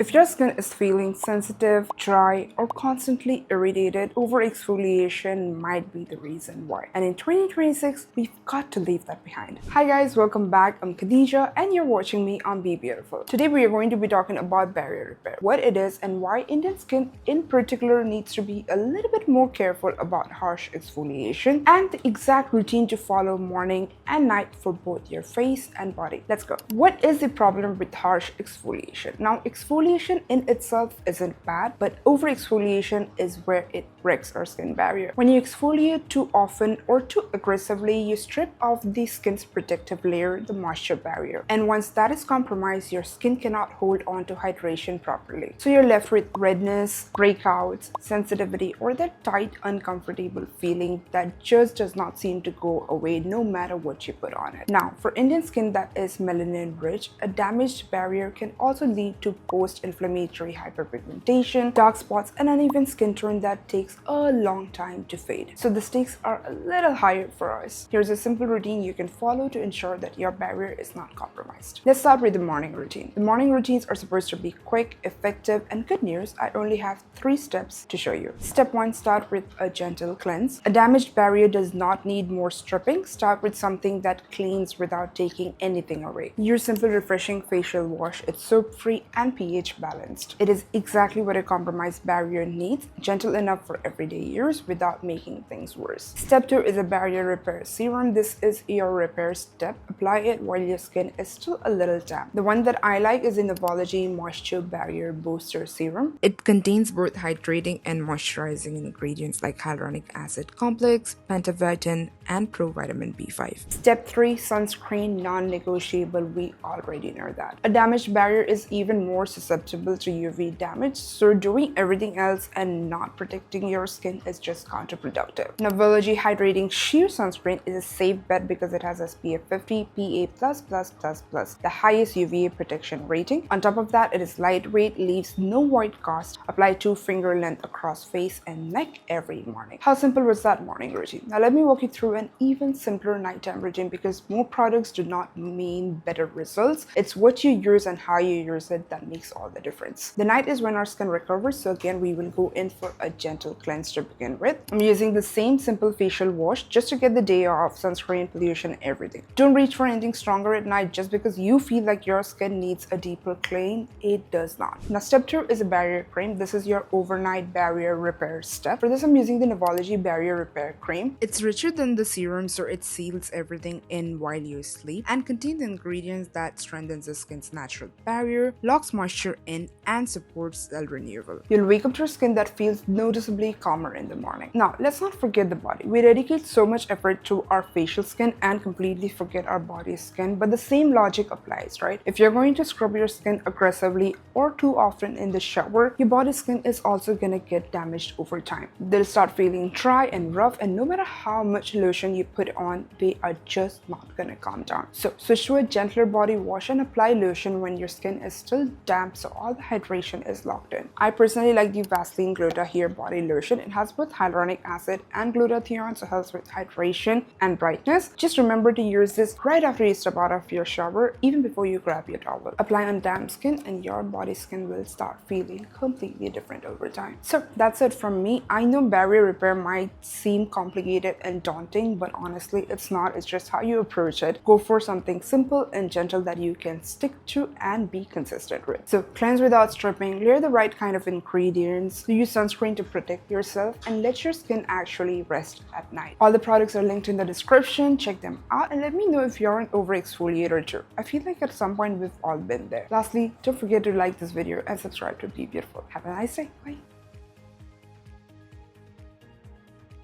If your skin is feeling sensitive, dry, or constantly irritated, over-exfoliation might be the reason why. And in 2026, we've got to leave that behind. Hi guys, welcome back. I'm Khadija and you're watching me on BeBeautiful. Today we are going to be talking about barrier repair, what it is and why Indian skin in particular needs to be a little bit more careful about harsh exfoliation and the exact routine to follow morning and night for both your face and body. Let's go. What is the problem with harsh exfoliation? Now, exfoliation in itself isn't bad, but over-exfoliation is where it breaks our skin barrier. When you exfoliate too often or too aggressively, you strip off the skin's protective layer, the moisture barrier. And once that is compromised, your skin cannot hold on to hydration properly. So you're left with redness, breakouts, sensitivity, or that tight, uncomfortable feeling that just does not seem to go away no matter what you put on it. Now, for Indian skin that is melanin rich, a damaged barrier can also lead to post-inflammatory hyperpigmentation, dark spots, and uneven skin tone that takes a long time to fade. So the stakes are a little higher for us. Here's a simple routine you can follow to ensure that your barrier is not compromised. Let's start with the morning routine. The morning routines are supposed to be quick, effective, and good news, I only have 3 steps to show you. Step 1, start with a gentle cleanse. A damaged barrier does not need more stripping. Start with something that cleans without taking anything away. Use simple refreshing facial wash. It's soap-free and pH balanced. It is exactly what a compromised barrier needs, gentle enough for everyday use without making things worse. Step 2 is a barrier repair serum. This is your repair step. Apply it while your skin is still a little damp. The one that I like is the Novology Moisture Barrier Booster Serum. It contains both hydrating and moisturizing ingredients like hyaluronic acid complex, pentavitin, and provitamin B5. Step 3, sunscreen, non-negotiable. We already know that. A damaged barrier is even more susceptible to UV damage, so doing everything else and not protecting your skin is just counterproductive. Novology Hydrating Sheer Sunscreen is a safe bet because it has SPF 50 PA++++, the highest UVA protection rating. On top of that, it is lightweight, leaves no white cast. Apply 2 finger length across face and neck every morning. How simple was that morning routine? Now let me walk you through an even simpler nighttime routine because more products do not mean better results. It's what you use and how you use it that makes all the difference. The night is when our skin recovers, so again we will go in for a gentle cleanse to begin with. I'm using the same simple facial wash just to get the day off, sunscreen, pollution, everything. Don't reach for anything stronger at night just because you feel like your skin needs a deeper clean. It does not. Now step 2 is a barrier cream. This is your overnight barrier repair step. For this I'm using the Novology Barrier Repair Cream. It's richer than the serum, so it seals everything in while you sleep and contains ingredients that strengthens the skin's natural barrier, locks moisture in, and supports cell renewal. You'll wake up to a skin that feels noticeably calmer in the morning. Now, let's not forget the body. We dedicate so much effort to our facial skin and completely forget our body skin, but the same logic applies, right? If you're going to scrub your skin aggressively or too often in the shower, your body skin is also gonna get damaged over time. They'll start feeling dry and rough, and no matter how much lotion you put on, they are just not gonna calm down. So switch to a gentler body wash and apply lotion when your skin is still damp so all the hydration is locked in. I personally like the Vaseline Gluta Hair Body Lotion. It has both hyaluronic acid and glutathione, so helps with hydration and brightness. Just remember to use this right after you step out of your shower, even before you grab your towel. Apply on damp skin and your body skin will start feeling completely different over time. So that's it from me. I know barrier repair might seem complicated and daunting, but honestly it's not. It's just how you approach it. Go for something simple and gentle that you can stick to and be consistent with. So cleanse without stripping, layer the right kind of ingredients, use sunscreen to protect yourself, and let your skin actually rest at night. All the products are linked in the description. Check them out and let me know if you're an over-exfoliator too. I feel like at some point we've all been there. Lastly, don't forget to like this video and subscribe to BeBeautiful. Have a nice day. Bye.